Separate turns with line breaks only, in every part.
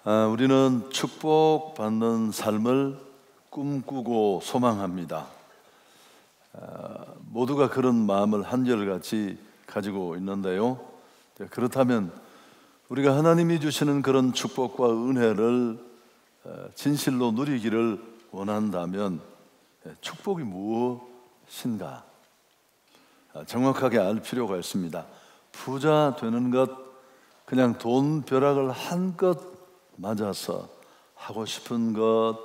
우리는 축복받는 삶을 꿈꾸고 소망합니다. 모두가 그런 마음을 한결같이 가지고 있는데요. 그렇다면 우리가 하나님이 주시는 그런 축복과 은혜를 진실로 누리기를 원한다면 축복이 무엇인가 정확하게 알 필요가 있습니다. 부자 되는 것, 그냥 돈 벼락을 한껏 맞아서 하고 싶은 것,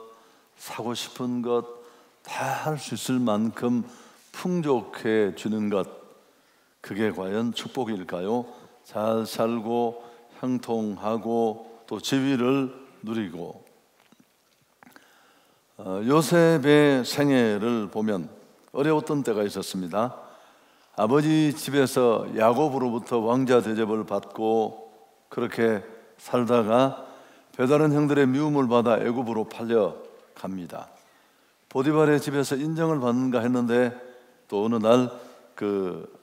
사고 싶은 것 다 할 수 있을 만큼 풍족해 주는 것, 그게 과연 축복일까요? 잘 살고 형통하고 또 지위를 누리고. 요셉의 생애를 보면 어려웠던 때가 있었습니다. 아버지 집에서 야곱으로부터 왕자 대접을 받고 그렇게 살다가 배다른 형들의 미움을 받아 애굽으로 팔려갑니다. 보디발의 집에서 인정을 받는가 했는데 또 어느 날 그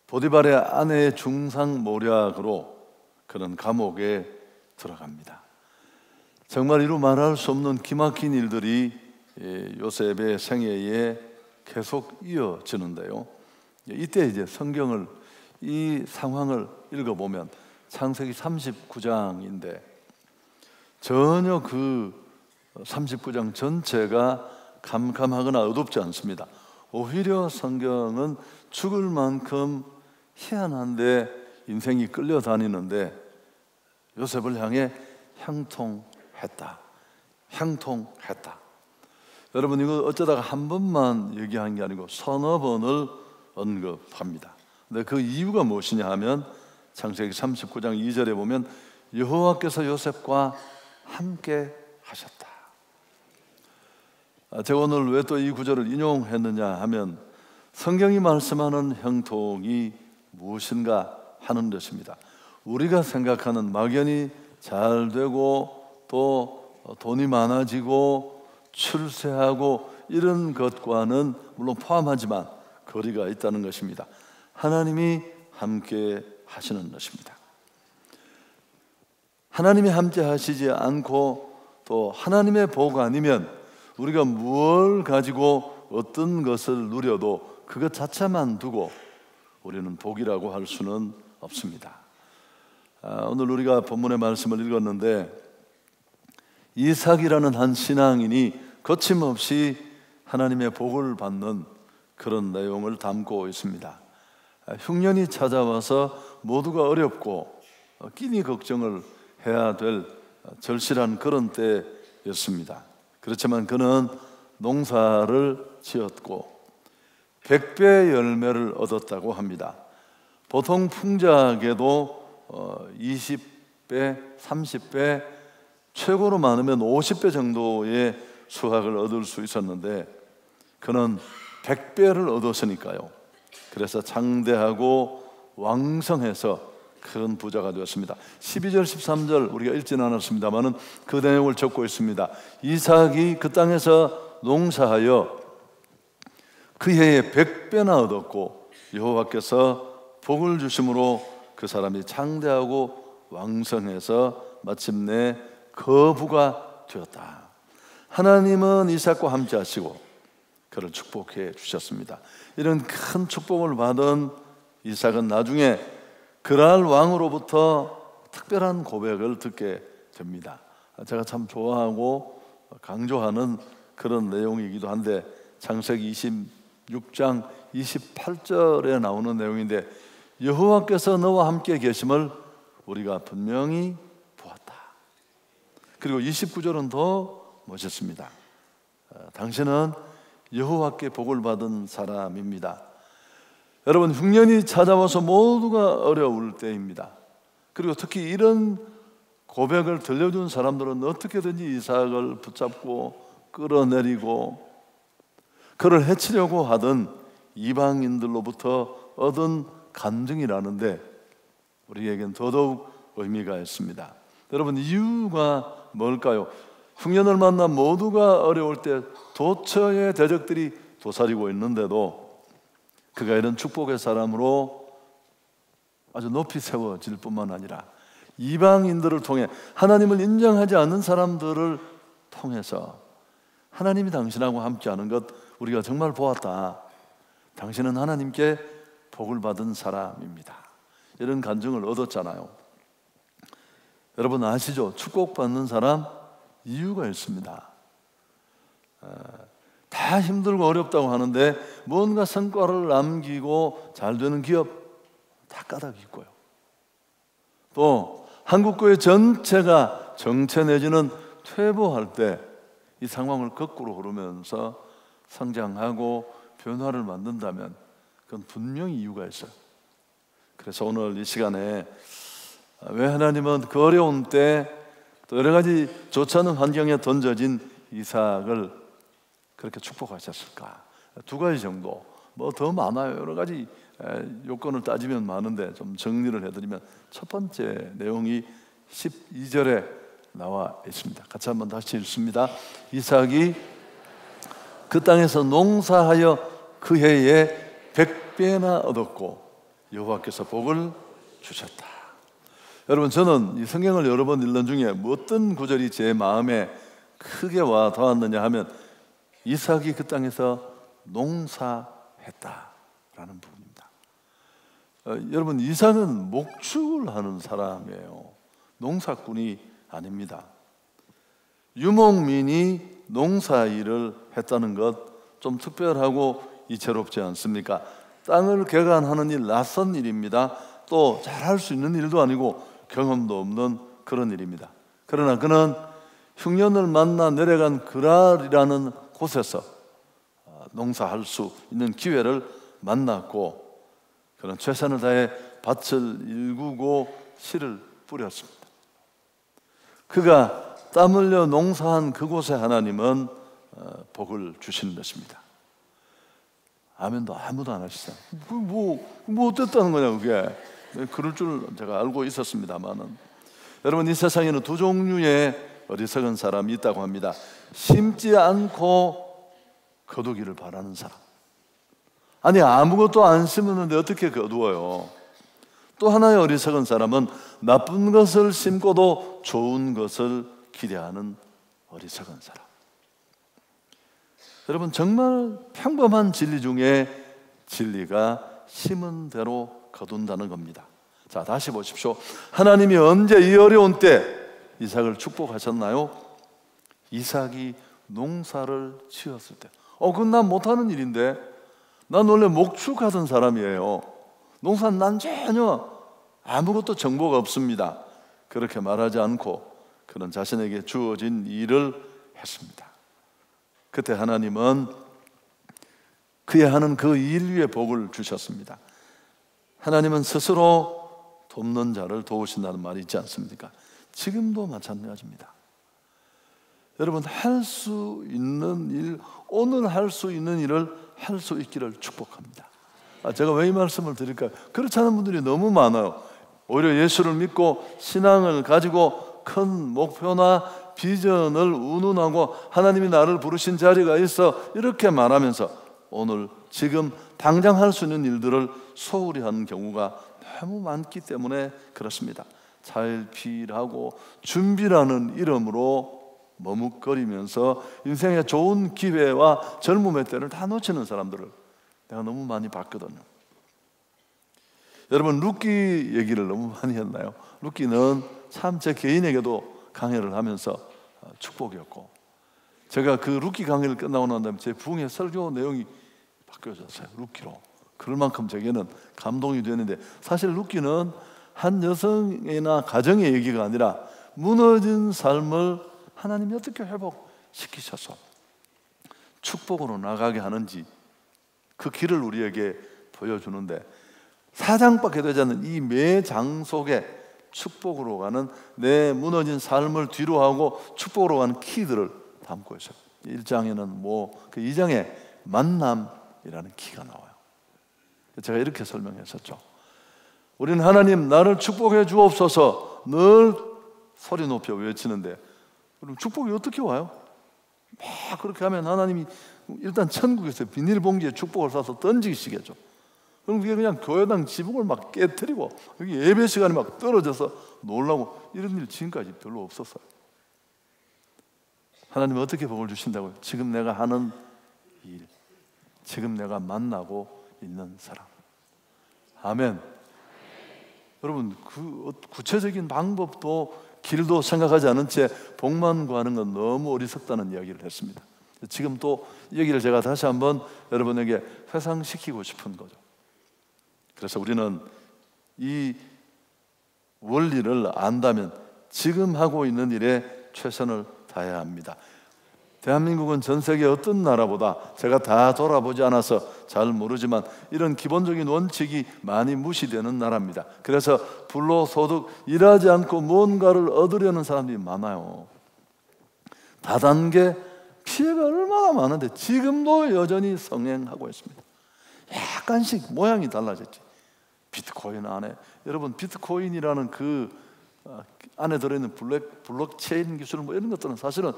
보디발의 아내의 중상모략으로 그런 감옥에 들어갑니다. 정말 이루 말할 수 없는 기막힌 일들이 요셉의 생애에 계속 이어지는데요. 이때 이제 성경을, 이 상황을 읽어보면 창세기 39장인데 전혀 그 39장 전체가 캄캄하거나 어둡지 않습니다. 오히려 성경은 죽을 만큼 희한한데 인생이 끌려다니는데 요셉을 향해 형통했다. 여러분, 이거 어쩌다가 한 번만 얘기한 게 아니고 서너 번을 언급합니다. 근데 그 이유가 무엇이냐 하면 창세기 39장 2절에 보면 여호와께서 요셉과 함께 하셨다. 제가 오늘 왜 또 이 구절을 인용했느냐 하면 성경이 말씀하는 형통이 무엇인가 하는 것입니다. 우리가 생각하는 막연히 잘 되고 또 돈이 많아지고 출세하고 이런 것과는 물론 포함하지만 거리가 있다는 것입니다. 하나님이 함께 하시는 것입니다. 하나님이 함께 하시지 않고 또 하나님의 복 아니면 우리가 무엇을 가지고 어떤 것을 누려도 그것 자체만 두고 우리는 복이라고 할 수는 없습니다. 오늘 우리가 본문의 말씀을 읽었는데 이삭이라는 한 신앙인이 거침없이 하나님의 복을 받는 그런 내용을 담고 있습니다. 흉년이 찾아와서 모두가 어렵고 끼니 걱정을 해야 될 절실한 그런 때였습니다. 그렇지만 그는 농사를 지었고 100배 열매를 얻었다고 합니다. 보통 풍작에도 20배, 30배, 최고로 많으면 50배 정도의 수확을 얻을 수 있었는데 그는 100배를 얻었으니까요. 그래서 장대하고 왕성해서 큰 부자가 되었습니다. 12절 13절 우리가 읽지는 않았습니다만 그 내용을 적고 있습니다. 이삭이 그 땅에서 농사하여 그 해에 100배나 얻었고 여호와께서 복을 주심으로 그 사람이 장대하고 왕성해서 마침내 거부가 되었다. 하나님은 이삭과 함께 하시고 그를 축복해 주셨습니다. 이런 큰 축복을 받은 이삭은 나중에 그랄 왕으로부터 특별한 고백을 듣게 됩니다. 제가 참 좋아하고 강조하는 그런 내용이기도 한데 창세기 26장 28절에 나오는 내용인데 여호와께서 너와 함께 계심을 우리가 분명히 보았다. 그리고 29절은 더 멋있습니다. 당신은 여호와께 복을 받은 사람입니다. 여러분, 흉년이 찾아와서 모두가 어려울 때입니다. 그리고 특히 이런 고백을 들려준 사람들은 어떻게든지 이삭을 붙잡고 끌어내리고 그를 해치려고 하던 이방인들로부터 얻은 간증이라는데 우리에겐 더더욱 의미가 있습니다. 여러분, 이유가 뭘까요? 흉년을 만나 모두가 어려울 때 도처의 대적들이 도사리고 있는데도 그가 이런 축복의 사람으로 아주 높이 세워질 뿐만 아니라 이방인들을 통해, 하나님을 인정하지 않는 사람들을 통해서 하나님이 당신하고 함께하는 것 우리가 정말 보았다. 당신은 하나님께 복을 받은 사람입니다. 이런 간증을 얻었잖아요. 여러분 아시죠? 축복받는 사람 이유가 있습니다. 다 힘들고 어렵다고 하는데 뭔가 성과를 남기고 잘 되는 기업 다 까닭이 있고요. 또 한국교회 전체가 정체 내지는 퇴보할 때 이 상황을 거꾸로 흐르면서 성장하고 변화를 만든다면 그건 분명히 이유가 있어요. 그래서 오늘 이 시간에 왜 하나님은 그 어려운 때 또 여러 가지 좋지 않은 환경에 던져진 이삭을 그렇게 축복하셨을까? 두 가지 정도, 뭐 더 많아요. 여러 가지 요건을 따지면 많은데 좀 정리를 해드리면, 첫 번째 내용이 12절에 나와 있습니다. 같이 한번 다시 읽습니다. 이삭이 그 땅에서 농사하여 그 해에 100배나 얻었고 여호와께서 복을 주셨다. 여러분, 저는 이 성경을 여러 번 읽는 중에 어떤 구절이 제 마음에 크게 와 닿았느냐 하면 이삭이 그 땅에서 농사했다라는 부분입니다. 여러분, 이삭은 목축을 하는 사람이에요. 농사꾼이 아닙니다. 유목민이 농사일을 했다는 것 좀 특별하고 이채롭지 않습니까? 땅을 개간하는 일, 낯선 일입니다. 또 잘할 수 있는 일도 아니고 경험도 없는 그런 일입니다. 그러나 그는 흉년을 만나 내려간 그랄이라는 곳에서 농사할 수 있는 기회를 만났고, 그는 최선을 다해 밭을 일구고 씨를 뿌렸습니다. 그가 땀 흘려 농사한 그곳에 하나님은 복을 주시는 것입니다. 아멘도 아무도 안 하시죠. 뭐 어땠다는 거냐 그게. 그럴 줄 제가 알고 있었습니다만은, 여러분, 이 세상에는 두 종류의 어리석은 사람이 있다고 합니다. 심지 않고 거두기를 바라는 사람. 아니, 아무것도 안 심었는데 어떻게 거두어요? 또 하나의 어리석은 사람은 나쁜 것을 심고도 좋은 것을 기대하는 어리석은 사람. 여러분, 정말 평범한 진리 중에 진리가 심은 대로 거둔다는 겁니다. 자, 다시 보십시오. 하나님이 언제 이 어려운 때 이삭을 축복하셨나요? 이삭이 농사를 지었을 때. 그건 난 못하는 일인데, 난 원래 목축하던 사람이에요. 농사는 난 전혀 아무것도 정보가 없습니다. 그렇게 말하지 않고 그는 자신에게 주어진 일을 했습니다. 그때 하나님은 그의 하는 그 일 위에 복을 주셨습니다. 하나님은 스스로 돕는 자를 도우신다는 말이 있지 않습니까? 지금도 마찬가지입니다. 여러분, 할 수 있는 일, 오늘 할 수 있는 일을 할 수 있기를 축복합니다. 제가 왜 이 말씀을 드릴까요? 그렇지 않은 분들이 너무 많아요. 오히려 예수를 믿고 신앙을 가지고 큰 목표나 비전을 운운하고 하나님이 나를 부르신 자리가 있어 이렇게 말하면서 오늘 지금 당장 할 수 있는 일들을 소홀히 하는 경우가 너무 많기 때문에 그렇습니다. 차일피일하고 준비라는 이름으로 머뭇거리면서 인생의 좋은 기회와 젊음의 때를 다 놓치는 사람들을 내가 너무 많이 봤거든요. 여러분, 룻기 얘기를 너무 많이 했나요? 룻기는 참 제 개인에게도 강해를 하면서 축복이었고, 제가 그 룻기 강의를 끝나고 난 다음에 제 부흥의 설교 내용이 바뀌어졌어요. 룻기로. 그럴 만큼 제게는 감동이 되는데, 사실 룻기는 한 여성이나 가정의 얘기가 아니라 무너진 삶을 하나님이 어떻게 회복시키셔서 축복으로 나가게 하는지 그 길을 우리에게 보여주는데, 4장밖에 되지 않는 이 매장 속에 축복으로 가는, 내 무너진 삶을 뒤로하고 축복으로 가는 키들을 담고 있어요. 1장에는 그 2장에 만남이라는 키가 나와요. 제가 이렇게 설명했었죠. 우리는 하나님 나를 축복해 주옵소서 늘 소리 높여 외치는데, 그럼 축복이 어떻게 와요? 막 그렇게 하면 하나님이 일단 천국에서 비닐봉지에 축복을 싸서 던지시겠죠. 그럼 그게 그냥 교회당 지붕을 막 깨트리고 여기 예배 시간이 막 떨어져서 놀라고 이런 일 지금까지 별로 없었어요. 하나님은 어떻게 복을 주신다고요? 지금 내가 하는 일, 지금 내가 만나고 있는 사람. 아멘. 여러분, 그 구체적인 방법도 길도 생각하지 않은 채 복만 구하는 건 너무 어리석다는 이야기를 했습니다. 지금 또 이 얘기를 제가 다시 한번 여러분에게 회상시키고 싶은 거죠. 그래서 우리는 이 원리를 안다면 지금 하고 있는 일에 최선을 다해야 합니다. 대한민국은 전 세계 어떤 나라보다 제가 다 돌아보지 않아서 잘 모르지만 이런 기본적인 원칙이 많이 무시되는 나라입니다. 그래서 불로소득, 일하지 않고 무언가를 얻으려는 사람들이 많아요. 다단계 피해가 얼마나 많은데 지금도 여전히 성행하고 있습니다. 약간씩 모양이 달라졌지. 비트코인 안에, 여러분 비트코인이라는 그 안에 들어있는 블록체인 기술 뭐 이런 것들은 사실은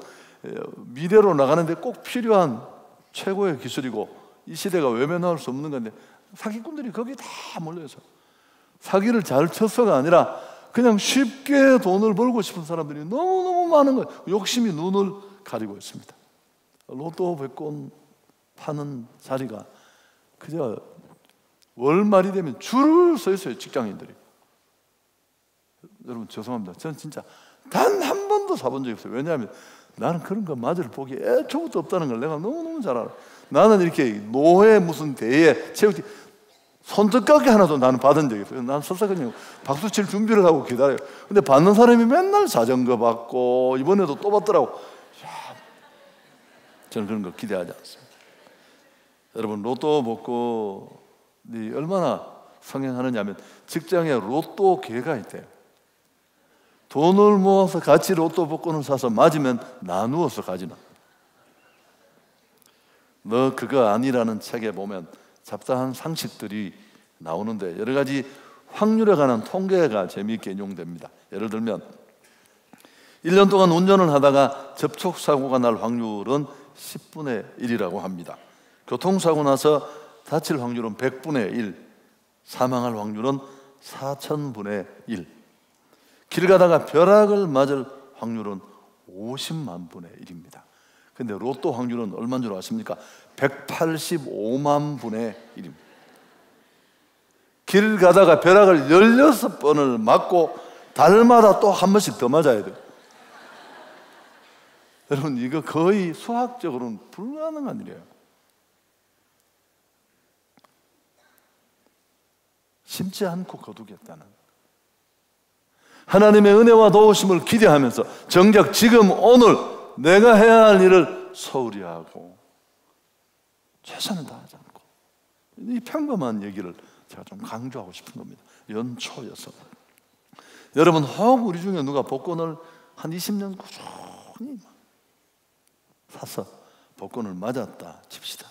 미래로 나가는데 꼭 필요한 최고의 기술이고 이 시대가 외면할 수 없는 건데 사기꾼들이 거기 다 몰려서 사기를 잘 쳐서가 아니라 그냥 쉽게 돈을 벌고 싶은 사람들이 너무너무 많은 거예요. 욕심이 눈을 가리고 있습니다. 로또 백권 파는 자리가 그저 월말이 되면 줄을 서 있어요. 직장인들이. 여러분 죄송합니다. 저는 진짜 단 한 번도 사본 적이 없어요. 왜냐하면 나는 그런 거 맞을 복이 애초부터 없다는 걸 내가 너무너무 잘 알아요. 나는 이렇게 노회 무슨 대회 체육대 손톱깎이 하나도 나는 받은 적이 없어요. 나는 설사 그냥 박수 칠 준비를 하고 기다려요. 근데 받는 사람이 맨날 자전거 받고 이번에도 또 받더라고. 저는 그런 거 기대하지 않습니다. 여러분 로또 복권이 얼마나 성행하느냐 하면 직장에 로또 개가 있대요. 돈을 모아서 같이 로또 복권을 사서 맞으면 나누어서 가지나. 너 그거 아니라는 책에 보면 잡다한 상식들이 나오는데 여러 가지 확률에 관한 통계가 재미있게 인용됩니다. 예를 들면 1년 동안 운전을 하다가 접촉사고가 날 확률은 10분의 1이라고 합니다. 교통사고 나서 다칠 확률은 100분의 1, 사망할 확률은 4000분의 1. 길 가다가 벼락을 맞을 확률은 50만 분의 1입니다. 근데 로또 확률은 얼마인 줄 아십니까? 185만 분의 1입니다. 길 가다가 벼락을 16번을 맞고 달마다 또 한 번씩 더 맞아야 돼요. 여러분 이거 거의 수학적으로는 불가능한 일이에요. 심지 않고 거두겠다는 하나님의 은혜와 도우심을 기대하면서 정작 지금 오늘 내가 해야 할 일을 소홀히 하고 최선을 다하지 않고 이 평범한 얘기를 제가 좀 강조하고 싶은 겁니다. 연초여서 여러분 혹 우리 중에 누가 복권을 한 20년 꾸준히 사서 복권을 맞았다 칩시다.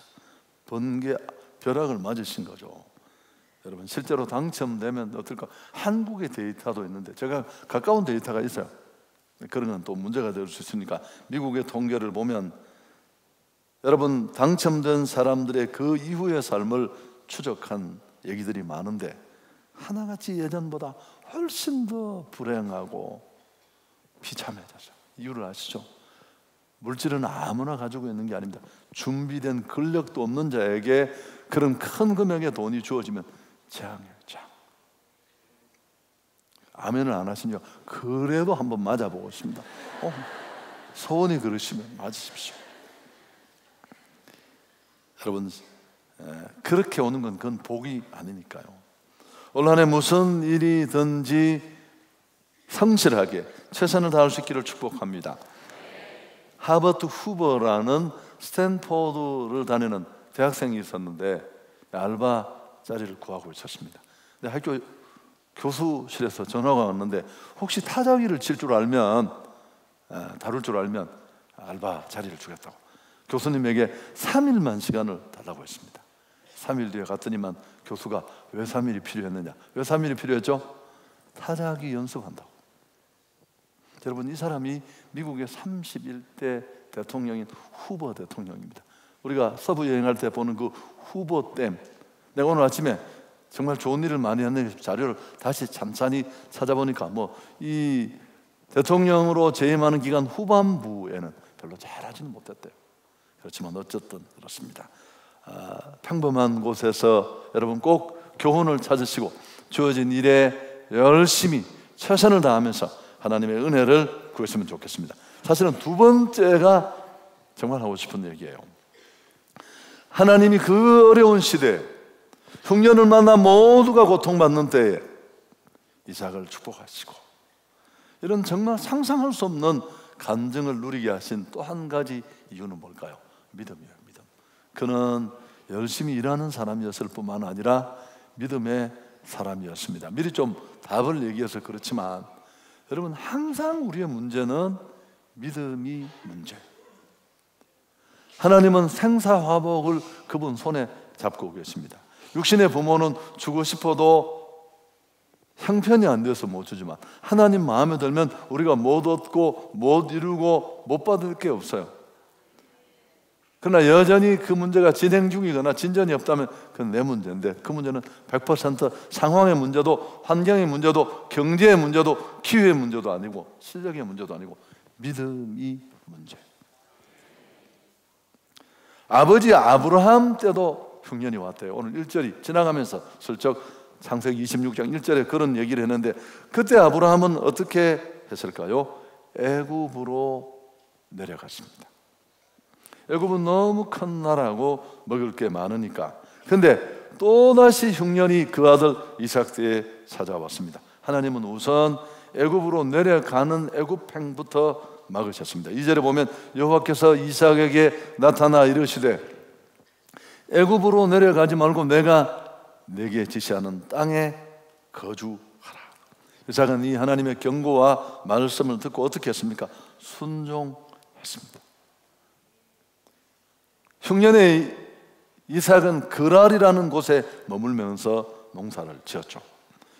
번개 벼락을 맞으신 거죠. 여러분 실제로 당첨되면 어떨까? 한국의 데이터도 있는데 제가 가까운 데이터가 있어요. 그런 건 또 문제가 될 수 있으니까 미국의 통계를 보면 여러분 당첨된 사람들의 그 이후의 삶을 추적한 얘기들이 많은데 하나같이 예전보다 훨씬 더 불행하고 비참해졌어요. 이유를 아시죠? 물질은 아무나 가지고 있는 게 아닙니다. 준비된 근력도 없는 자에게 그런 큰 금액의 돈이 주어지면 재앙이에요. 재앙. 아멘을 안 하시니까 그래도 한번 맞아보고 있습니다. 소원이 그러시면 맞으십시오. 여러분 그렇게 오는 건 그건 복이 아니니까요. 올 한 해 무슨 일이든지 성실하게 최선을 다할 수 있기를 축복합니다. 하버트 후버라는 스탠포드를 다니는 대학생이 있었는데 알바 자리를 구하고 있었습니다. 근데 학교 교수실에서 전화가 왔는데 혹시 타자기를 칠 줄 알면 다룰 줄 알면 알바 자리를 주겠다고 교수님에게 3일만 시간을 달라고 했습니다. 3일 뒤에 갔더니만 교수가 왜 3일이 필요했느냐? 왜 3일이 필요했죠? 타자기 연습한다고. 여러분 이 사람이 미국의 31대 대통령인 후보 대통령입니다. 우리가 서부 여행할 때 보는 그 후보댐, 내가 오늘 아침에 정말 좋은 일을 많이 했는데 자료를 다시 찬찬히 찾아보니까 이 대통령으로 재임하는 기간 후반부에는 별로 잘하지는 못했대요. 그렇지만 어쨌든 그렇습니다. 평범한 곳에서 여러분 꼭 교훈을 찾으시고 주어진 일에 열심히 최선을 다하면서 하나님의 은혜를 구했으면 좋겠습니다. 사실은 두 번째가 정말 하고 싶은 얘기예요. 하나님이 그 어려운 시대에 흉년을 만나 모두가 고통받는 때에 이삭을 축복하시고 이런 정말 상상할 수 없는 간증을 누리게 하신 또 한 가지 이유는 뭘까요? 믿음이에요. 믿음. 그는 열심히 일하는 사람이었을 뿐만 아니라 믿음의 사람이었습니다. 미리 좀 답을 얘기해서 그렇지만 여러분 항상 우리의 문제는 믿음이 문제예요. 하나님은 생사화복을 그분 손에 잡고 계십니다. 육신의 부모는 주고 싶어도 형편이 안 돼서 못 주지만 하나님 마음에 들면 우리가 못 얻고 못 이루고 못 받을 게 없어요. 그러나 여전히 그 문제가 진행 중이거나 진전이 없다면 그건 내 문제인데 그 문제는 100% 상황의 문제도 환경의 문제도 경제의 문제도 기회의 문제도 아니고 실력의 문제도 아니고 믿음이 문제예요. 아버지 아브라함 때도 흉년이 왔대요. 오늘 1절이 지나가면서 슬쩍 창세기 26장 1절에 그런 얘기를 했는데 그때 아브라함은 어떻게 했을까요? 애굽으로 내려갔습니다. 애굽은 너무 큰 나라고 먹을 게 많으니까. 근데 또다시 흉년이 그 아들 이삭 때에 찾아왔습니다. 하나님은 우선 애굽으로 내려가는 애굽행부터 막으셨습니다. 2절에 보면 여호와께서 이삭에게 나타나 이르시되 애굽으로 내려가지 말고 내가 내게 지시하는 땅에 거주하라. 이삭은 이 하나님의 경고와 말씀을 듣고 어떻게 했습니까? 순종했습니다. 흉년에 이삭은 그랄이라는 곳에 머물면서 농사를 지었죠.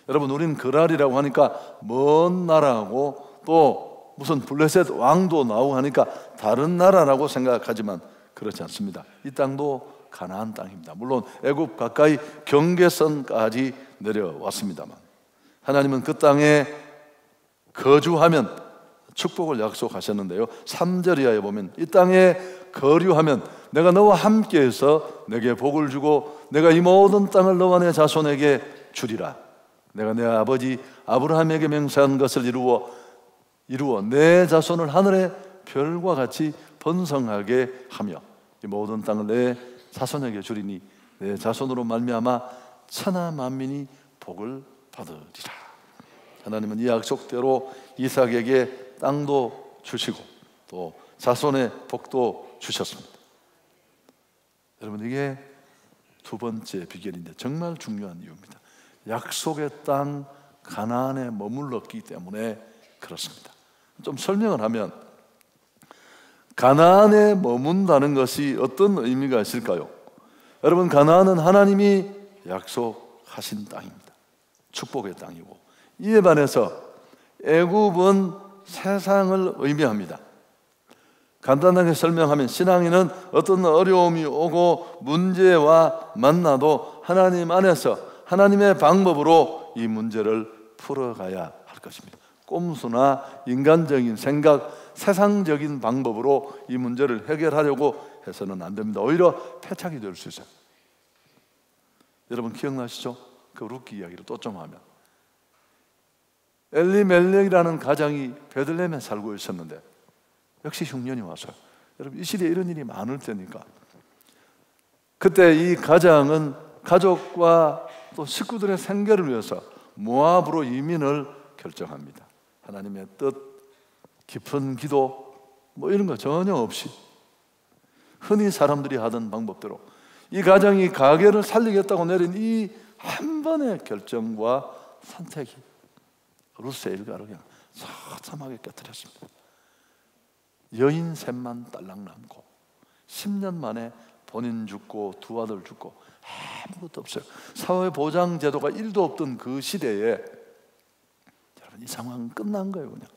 여러분 우리는 그랄이라고 하니까 먼 나라하고 또 무슨 블레셋 왕도 나오고 하니까 다른 나라라고 생각하지만 그렇지 않습니다. 이 땅도 가나안 땅입니다. 물론 애굽 가까이 경계선까지 내려왔습니다만 하나님은 그 땅에 거주하면 축복을 약속하셨는데요. 3절 이하에 보면 이 땅에 거류하면 내가 너와 함께해서 내게 복을 주고 내가 이 모든 땅을 너와 내 자손에게 주리라. 내가 내 아버지 아브라함에게 맹세한 것을 이루어 내 자손을 하늘의 별과 같이 번성하게 하며 이 모든 땅을 내 자손에게 주리니 내 자손으로 말미암아 천하 만민이 복을 받으리라. 하나님은 이 약속대로 이삭에게 땅도 주시고 또 자손의 복도 주셨습니다. 여러분 이게 두 번째 비결인데 정말 중요한 이유입니다. 약속의 땅 가나안에 머물렀기 때문에 그렇습니다. 좀 설명을 하면 가나안에 머문다는 것이 어떤 의미가 있을까요? 여러분 가나안은 하나님이 약속하신 땅입니다. 축복의 땅이고 이에 반해서 애굽은 세상을 의미합니다. 간단하게 설명하면 신앙인은 어떤 어려움이 오고 문제와 만나도 하나님 안에서 하나님의 방법으로 이 문제를 풀어가야 할 것입니다. 꼼수나 인간적인 생각, 세상적인 방법으로 이 문제를 해결하려고 해서는 안 됩니다. 오히려 패착이 될 수 있어요. 여러분 기억나시죠? 그 룻기 이야기를 또 좀 하면 엘리멜렉이라는 가장이 베들레헴에 살고 있었는데 역시 흉년이 왔어요. 여러분 이 시대에 이런 일이 많을 때니까 그때 이 가장은 가족과 또 식구들의 생계를 위해서 모압으로 이민을 결정합니다. 하나님의 뜻, 깊은 기도 이런 거 전혀 없이 흔히 사람들이 하던 방법대로 이 가정이 가게를 살리겠다고 내린 이 한 번의 결정과 선택이 룻의 일가를 그냥 처참하게 깨뜨렸습니다. 여인 셋만 딸랑 남고 10년 만에 본인 죽고 두 아들 죽고 아무것도 없어요. 사회보장 제도가 1도 없던 그 시대에 여러분 이 상황은 끝난 거예요. 그냥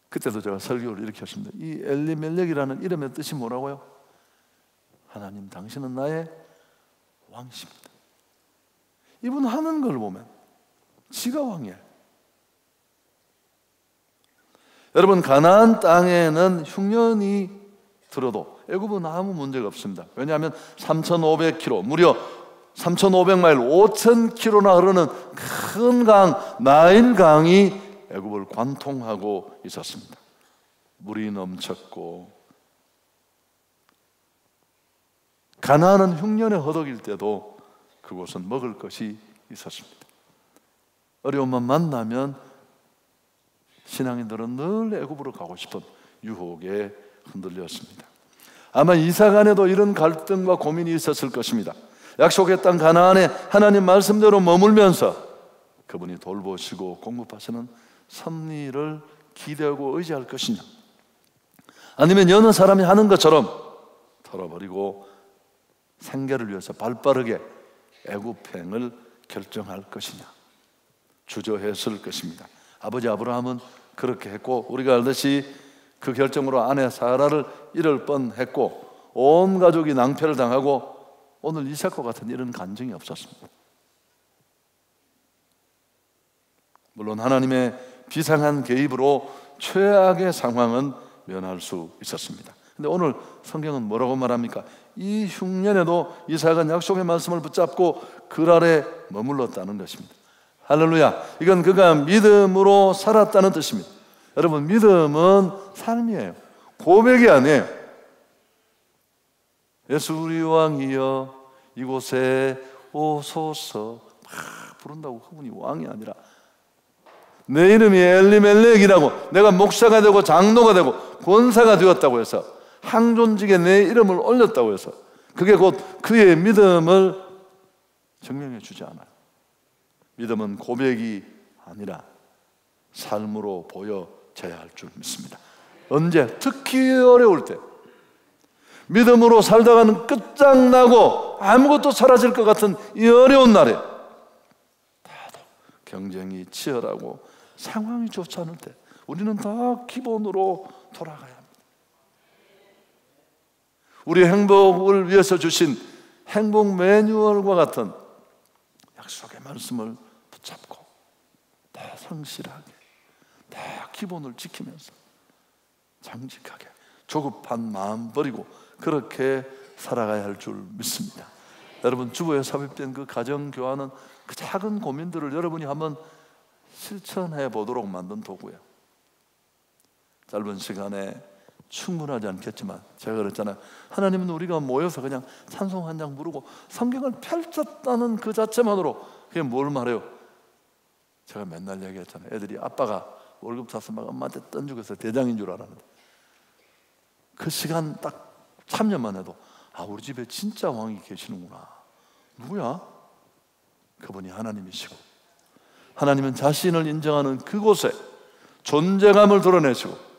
그때도 제가 설교를 이렇게 했습니다. 이 엘리멜렉이라는 이름의 뜻이 뭐라고요? 하나님 당신은 나의 왕이십니다. 이분 하는 걸 보면 지가 왕이에요. 여러분, 가나안 땅에는 흉년이 들어도 애굽은 아무 문제가 없습니다. 왜냐하면 3,500km, 무려 3,500마일, 5,000km나 흐르는 큰 강, 나일강이 애굽을 관통하고 있었습니다. 물이 넘쳤고, 가나안은 흉년에 허덕일 때도 그곳은 먹을 것이 있었습니다. 어려움만 만나면 신앙인들은 늘 애굽으로 가고 싶은 유혹에 흔들렸습니다. 아마 이삭 안에도 이런 갈등과 고민이 있었을 것입니다. 약속의 땅 가나안에 하나님 말씀대로 머물면서 그분이 돌보시고 공급하시는 섭리를 기대하고 의지할 것이냐, 아니면 여느 사람이 하는 것처럼 털어버리고 생계를 위해서 발빠르게 애굽행을 결정할 것이냐, 주저했을 것입니다. 아버지 아브라함은 그렇게 했고, 우리가 알듯이 그 결정으로 아내 사라를 잃을 뻔했고, 온 가족이 낭패를 당하고 오늘 이삭과 같은 이런 간증이 없었습니다. 물론 하나님의 비상한 개입으로 최악의 상황은 면할 수 있었습니다. 근데 오늘 성경은 뭐라고 말합니까? 이 흉년에도 이삭은 약속의 말씀을 붙잡고 그 아래 머물렀다는 것입니다. 할렐루야. 이건 그가 믿음으로 살았다는 뜻입니다. 여러분, 믿음은 삶이에요. 고백이 아니에요. 예수 우리 왕이여 이곳에 오소서 막 부른다고 그분이 왕이 아니라 내 이름이 엘리멜렉이라고, 내가 목사가 되고 장로가 되고 권사가 되었다고 해서 항존직에 내 이름을 올렸다고 해서 그게 곧 그의 믿음을 증명해 주지 않아요. 믿음은 고백이 아니라 삶으로 보여져야 할 줄 믿습니다. 언제? 특히 어려울 때, 믿음으로 살다가는 끝장나고 아무것도 사라질 것 같은 이 어려운 날에, 다도 경쟁이 치열하고 상황이 좋지 않을 때 우리는 다 기본으로 돌아가야 합니다. 우리 행복을 위해서 주신 행복 매뉴얼과 같은 약속의 말씀을 붙잡고 다 성실하게, 다 기본을 지키면서 정직하게 조급한 마음 버리고 그렇게 살아가야 할 줄 믿습니다. 여러분, 주부에 삽입된 그 가정 교환은 그 작은 고민들을 여러분이 한번 실천해 보도록 만든 도구예요. 짧은 시간에 충분하지 않겠지만 제가 그랬잖아요. 하나님은 우리가 모여서 그냥 찬송 한 장 부르고 성경을 펼쳤다는 그 자체만으로 그게 뭘 말해요? 제가 맨날 얘기했잖아요. 애들이 아빠가 월급 타서 막 엄마한테 던지고서 대장인 줄 알았는데 그 시간 딱 참여만 해도 아, 우리 집에 진짜 왕이 계시는구나. 누구야? 그분이 하나님이시고, 하나님은 자신을 인정하는 그곳에 존재감을 드러내시고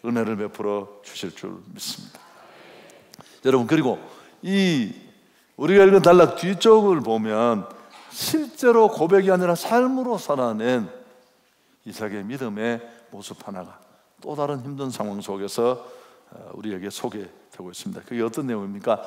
은혜를 베풀어 주실 줄 믿습니다. 여러분, 그리고 이 우리가 읽은 단락 뒤쪽을 보면 실제로 고백이 아니라 삶으로 살아낸 이삭의 믿음의 모습 하나가 또 다른 힘든 상황 속에서 우리에게 소개되고 있습니다. 그게 어떤 내용입니까?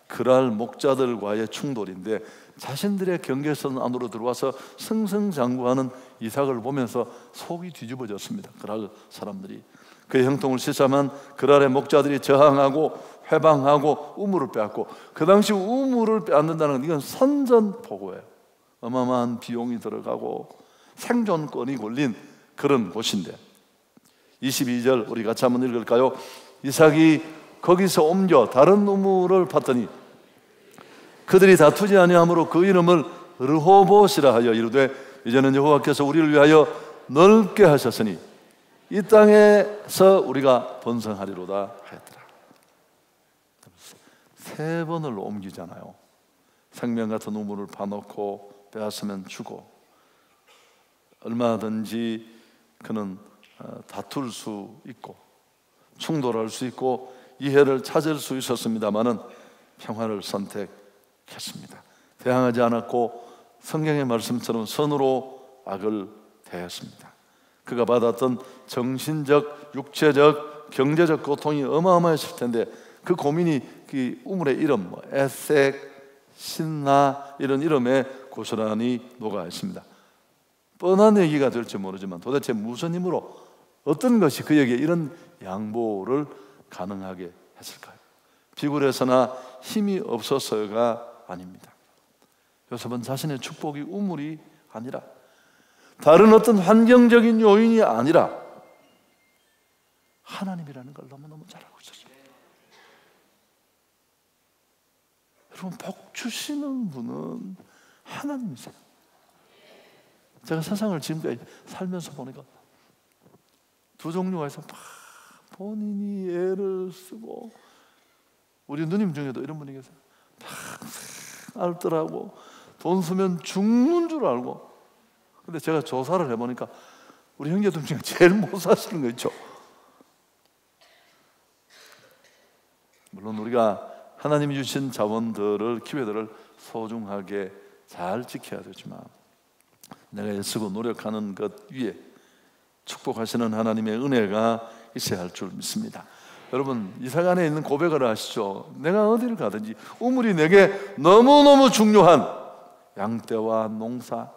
그랄 목자들과의 충돌인데, 자신들의 경계선 안으로 들어와서 승승장구하는 이삭을 보면서 속이 뒤집어졌습니다. 그랄 사람들이 그의 형통을 시참한 그랄의 목자들이 저항하고 회방하고 우물을 빼앗고, 그 당시 우물을 빼앗는다는 건 이건 선전포고예요. 어마어마한 비용이 들어가고 생존권이 걸린 그런 곳인데, 22절 우리 같이 한번 읽을까요? 이삭이 거기서 옮겨 다른 우물을 팠더니 그들이 다투지 아니하므로 그 이름을 르호봇이라 하여 이르되 이제는 여호와께서 우리를 위하여 넓게 하셨으니 이 땅에서 우리가 번성하리로다 하였더라. 3번을 옮기잖아요. 생명 같은 우물을 파놓고 빼앗으면 주고, 얼마든지 그는 다툴 수 있고 충돌할 수 있고 이해를 찾을 수 있었습니다마는 평화를 선택했습니다. 대항하지 않았고 성경의 말씀처럼 선으로 악을 대했습니다. 그가 받았던 정신적, 육체적, 경제적 고통이 어마어마했을 텐데 그 고민이 그 우물의 이름, 에색, 신나 이런 이름에 고스란히 녹아 있습니다. 뻔한 얘기가 될지 모르지만 도대체 무슨 힘으로 어떤 것이 그에게 이런 양보를 가능하게 했을까요? 비굴해서나 힘이 없어서가 아닙니다. 요셉은 자신의 축복이 우물이 아니라 다른 어떤 환경적인 요인이 아니라 하나님이라는 걸 너무너무 잘 알고 있었어요. 여러분, 복 주시는 분은 하나님이세요. 제가 세상을 지금까지 살면서 보니까 두 종류가 있어요. 본인이 애를 쓰고, 우리 누님 중에도 이런 분이 계세요. 알더라고. 돈 쓰면 죽는 줄 알고. 근데 제가 조사를 해보니까 우리 형제들 중에 제일 못 사시는 거 있죠. 물론 우리가 하나님이 주신 자원들을, 기회들을 소중하게 잘 지켜야 되지만 내가 애쓰고 노력하는 것 위에 축복하시는 하나님의 은혜가 있어야 할 줄 믿습니다. 여러분, 이 세간에 있는 고백을 하시죠. 내가 어디를 가든지 우물이 내게 너무너무 중요한 양떼와 농사,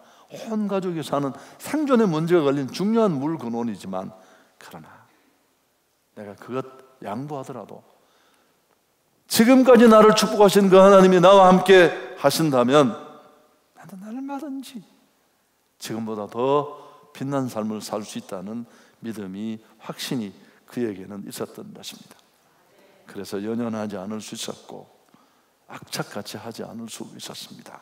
온 가족이 사는 생존의 문제가 걸린 중요한 물 근원이지만, 그러나 내가 그것 양보하더라도 지금까지 나를 축복하신 그 하나님이 나와 함께 하신다면 나는 얼마든지 지금보다 더 빛난 삶을 살 수 있다는 믿음이, 확신이 그에게는 있었던 것입니다. 그래서 연연하지 않을 수 있었고 악착같이 하지 않을 수 있었습니다.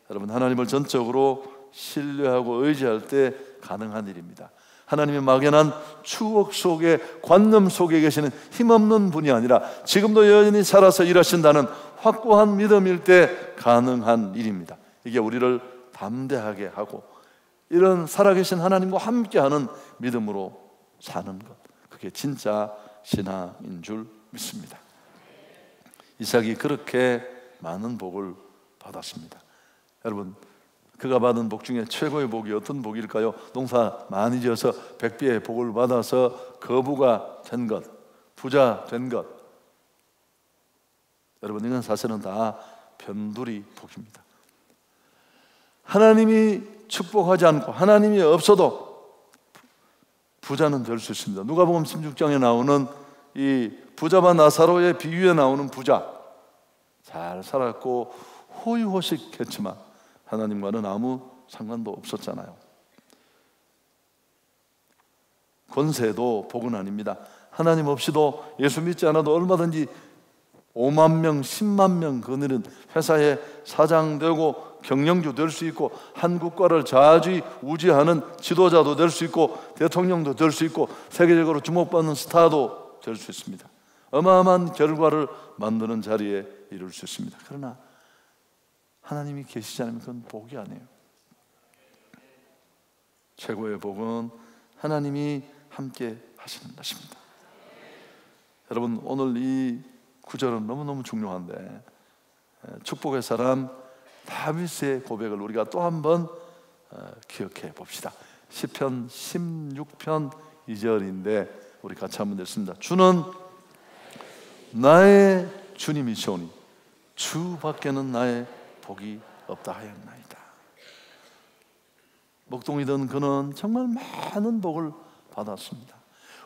여러분, 하나님을 전적으로 신뢰하고 의지할 때 가능한 일입니다. 하나님이 막연한 추억 속에, 관념 속에 계시는 힘없는 분이 아니라 지금도 여전히 살아서 일하신다는 확고한 믿음일 때 가능한 일입니다. 이게 우리를 담대하게 하고 이런 살아계신 하나님과 함께하는 믿음으로 사는 것, 그게 진짜 신앙인 줄 믿습니다. 이삭이 그렇게 많은 복을 받았습니다. 여러분, 그가 받은 복 중에 최고의 복이 어떤 복일까요? 농사 많이 지어서 백배의 복을 받아서 거부가 된 것, 부자 된 것. 여러분, 이건 사실은 다 변두리 복입니다. 하나님이 축복하지 않고 하나님이 없어도 부자는 될 수 있습니다. 누가복음 16장에 나오는 이 부자와 나사로의 비유에 나오는 부자, 잘 살았고 호의호식했지만 하나님과는 아무 상관도 없었잖아요. 권세도 복은 아닙니다. 하나님 없이도, 예수 믿지 않아도 얼마든지 5만 명, 10만 명 거느린 회사의 사장 되고 경영주 될 수 있고 한 국가를 좌지우지하는 지도자도 될 수 있고 대통령도 될 수 있고 세계적으로 주목받는 스타도 될 수 있습니다. 어마어마한 결과를 만드는 자리에 이룰 수 있습니다. 그러나 하나님이 계시지 않으면 그건 복이 아니에요. 최고의 복은 하나님이 함께 하시는 것입니다. 여러분, 오늘 이 구절은 너무너무 중요한데, 축복의 사람 다윗의 고백을 우리가 또 한 번 기억해 봅시다. 시편 16편 2절인데 우리 같이 한번 읽습니다. 주는 나의 주님이시오니 주 밖에는 나의 복이 없다 하였나이다. 목동이던 그는 정말 많은 복을 받았습니다.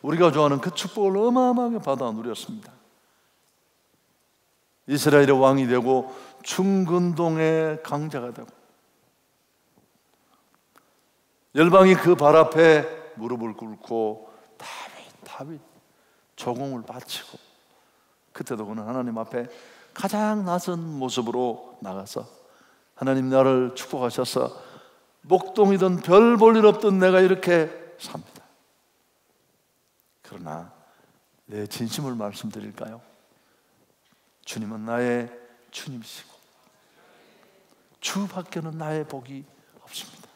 우리가 좋아하는 그 축복을 어마어마하게 받아 누렸습니다. 이스라엘의 왕이 되고 충근동의 강자가 되고 열방이 그 발 앞에 무릎을 꿇고 다윗 조공을 바치고, 그때도 그는 하나님 앞에 가장 낯선 모습으로 나가서 하나님 나를 축복하셔서 목동이든 별 볼 일 없던 내가 이렇게 삽니다. 그러나 내 진심을 말씀드릴까요? 주님은 나의 주님이시고 주 밖에는 나의 복이 없습니다.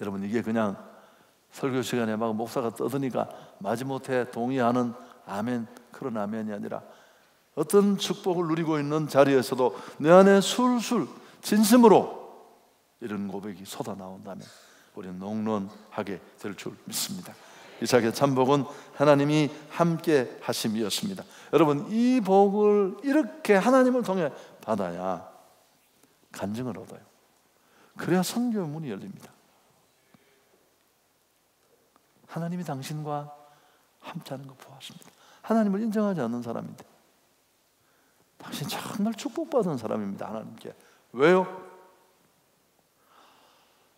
여러분, 이게 그냥 설교 시간에 막 목사가 떠드니까 마지못해 동의하는 아멘, 그런 아멘이 아니라 어떤 축복을 누리고 있는 자리에서도 내 안에 술술 진심으로 이런 고백이 쏟아나온다면 우리는 넉넉하게 될 줄 믿습니다. 이삭의 참복은 하나님이 함께 하심이었습니다. 여러분, 이 복을 이렇게 하나님을 통해 받아야 간증을 얻어요. 그래야 선교의 문이 열립니다. 하나님이 당신과 함께하는 거 보았습니다. 하나님을 인정하지 않는 사람인데 당신 정말 축복받은 사람입니다. 하나님께. 왜요?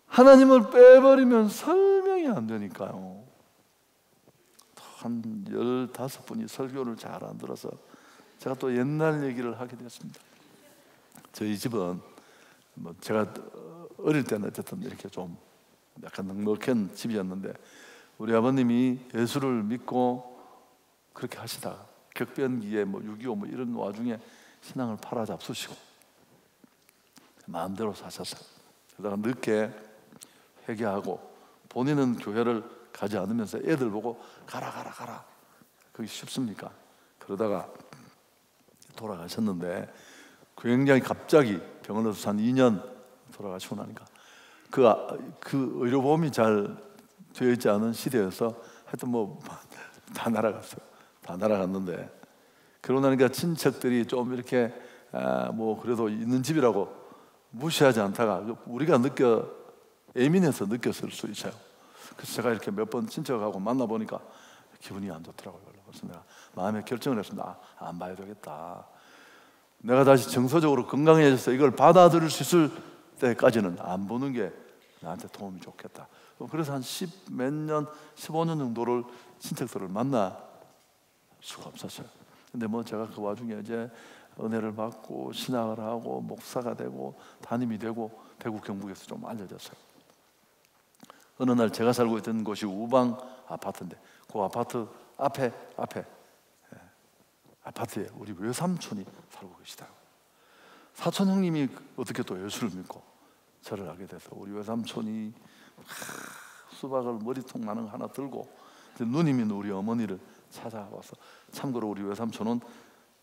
하나님을 빼버리면 설명이 안 되니까요. 한 15분이 설교를 잘 안 들어서 제가 또 옛날 얘기를 하게 됐습니다. 저희 집은 제가 어릴 때는 어쨌든 이렇게 좀 약간 넉넉한 집이었는데 우리 아버님이 예수를 믿고 그렇게 하시다가 격변기에 6.25 이런 와중에 신앙을 팔아 잡수시고 마음대로 사셨어요. 그러다가 늦게 회개하고 본인은 교회를 가지 않으면서 애들 보고 가라 그게 쉽습니까? 그러다가 돌아가셨는데 굉장히 갑자기 병원에서 한 2년 돌아가시고 나니까 그 의료보험이 잘 되어 있지 않은 시대여서 하여튼 다 날아갔어요. 다 날아갔는데 그러고 나니까 친척들이 좀 이렇게 그래도 있는 집이라고 무시하지 않다가 우리가 예민해서 느꼈을 수 있어요. 그래서 제가 이렇게 몇 번 친척하고 만나보니까 기분이 안 좋더라고요. 그래서 내가 마음에 결정을 했습니다. 안 봐야 되겠다. 내가 다시 정서적으로 건강해져서 이걸 받아들일 수 있을 때까지는 안 보는 게 나한테 도움이 좋겠다. 그래서 한 10몇 년, 15년 정도를 친척들을 만나 수가 없었어요. 근데 제가 그 와중에 이제 은혜를 받고 신학을 하고 목사가 되고 담임이 되고 대구 경북에서 좀 알려졌어요. 어느 날 제가 살고 있던 곳이 우방 아파트인데 그 아파트 앞에 아파트에 우리 외삼촌이 살고 계시다고. 사촌 형님이 어떻게 또 예수를 믿고 절을 하게 돼서 우리 외삼촌이 수박을 머리통 나는 거 하나 들고 누님인 우리 어머니를 찾아와서, 참고로 우리 외삼촌은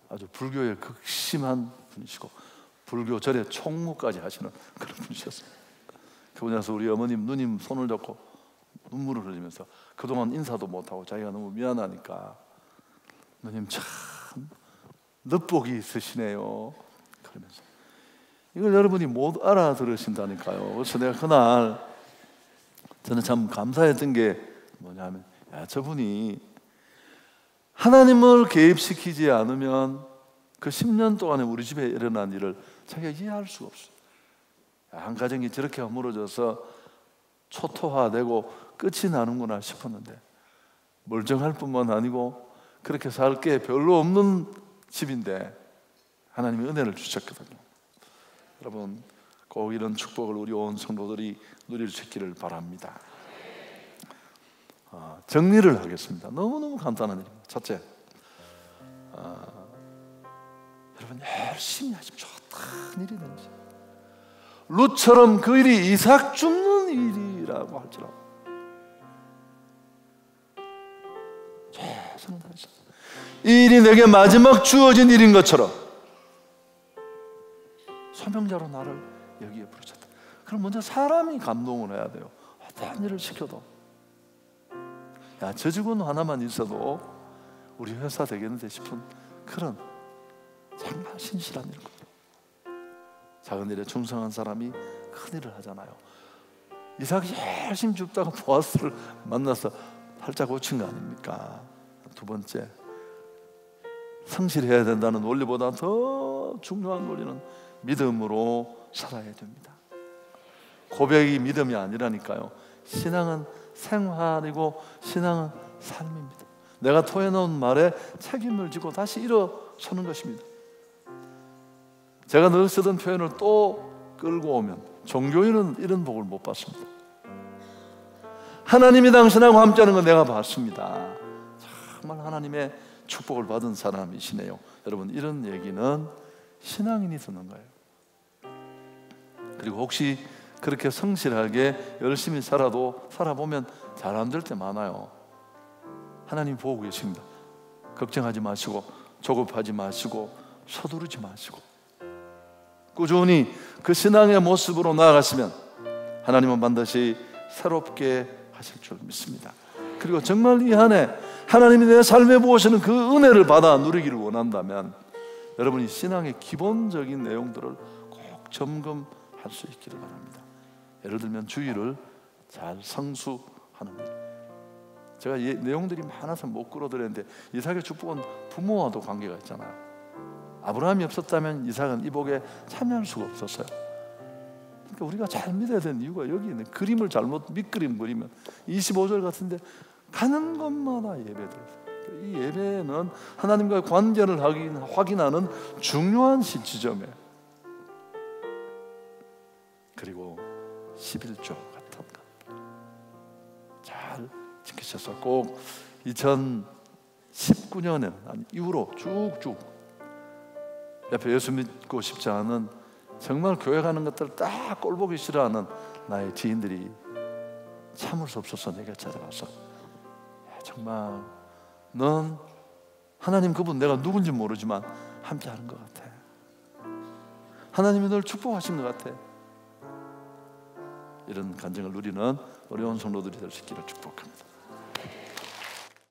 아주 불교에 극심한 분이시고 불교 절에 총무까지 하시는 그런 분이셨어요. 그분이라서 우리 어머님 누님 손을 잡고 눈물을 흘리면서 그동안 인사도 못하고 자기가 너무 미안하니까 누님 참 늑복이 있으시네요 그러면서 이걸 여러분이 못 알아들으신다니까요. 그래서 내가 그날 저는 참 감사했던 게 뭐냐면 저분이 하나님을 개입시키지 않으면 그 10년 동안에 우리 집에 일어난 일을 자기가 이해할 수가 없어요. 한 가정이 저렇게 허물어져서 초토화되고 끝이 나는구나 싶었는데 멀쩡할 뿐만 아니고 그렇게 살 게 별로 없는 집인데 하나님이 은혜를 주셨거든요. 여러분 꼭 이런 축복을 우리 온 성도들이 누릴 수 있기를 바랍니다. 정리를 하겠습니다. 너무너무 간단한 일입니다. 첫째, 여러분 열심히 하십시오. 큰 일이 되는 거죠. 룻처럼 그 일이 이삭 죽는 일이라고 할지라도 최선을 다해서 이 일이 내게 마지막 주어진 일인 것처럼 소명자로 나를 여기에 부르셨다. 그럼 먼저 사람이 감동을 해야 돼요. 어떤 일을 시켜도 저 직원 하나만 있어도 우리 회사 되겠는데 싶은 그런 정말 신실한 일. 작은 일에 충성한 사람이 큰 일을 하잖아요. 이삭이 열심히 죽다가 보아스를 만나서 팔자 고친 거 아닙니까? 두 번째, 성실해야 된다는 원리보다 더 중요한 원리는 믿음으로 살아야 됩니다. 고백이 믿음이 아니라니까요. 신앙은 생활이고 신앙은 삶입니다. 내가 토해놓은 말에 책임을 지고 다시 일어서는 것입니다. 제가 늘 쓰던 표현을 또 끌고 오면 종교인은 이런 복을 못 받습니다. 하나님이 당신하고 함께하는 건 내가 봤습니다. 정말 하나님의 축복을 받은 사람이시네요. 여러분 이런 얘기는 신앙인이 듣는 거예요. 그리고 혹시 그렇게 성실하게 열심히 살아보면 잘 안 될 때 많아요. 하나님 보고 계십니다. 걱정하지 마시고 조급하지 마시고 서두르지 마시고 꾸준히 그 신앙의 모습으로 나아가시면 하나님은 반드시 새롭게 하실 줄 믿습니다. 그리고 정말 이 한 해 하나님이 내 삶에 부으시는 그 은혜를 받아 누리기를 원한다면 여러분이 신앙의 기본적인 내용들을 꼭 점검할 수 있기를 바랍니다. 예를 들면 주의를 잘 성수하는 것. 제가 내용들이 많아서 못 끌어들였는데 이삭의 축복은 부모와도 관계가 있잖아요. 아브라함이 없었다면 이삭은 이 복에 참여할 수가 없었어요. 그러니까 우리가 잘 믿어야 되는 이유가 여기 있는 그림을 잘못 밑그림 그리면 25절 같은데 가는 곳마다 예배들. 이 예배는 하나님과의 관계를 확인하는 중요한 시점에 그리고 11조 같은 것 잘 지키셔서 꼭 2019년에 이후로 쭉쭉 옆에 예수 믿고 싶지 않은 정말 교회 가는 것들 딱 꼴보기 싫어하는 나의 지인들이 참을 수 없어서 내게 찾아와서 정말 넌 하나님 그분 내가 누군지 모르지만 함께하는 것 같아. 하나님이 널 축복하신 것 같아. 이런 간증을 누리는 어려운 성도들이 될 수 있기를 축복합니다.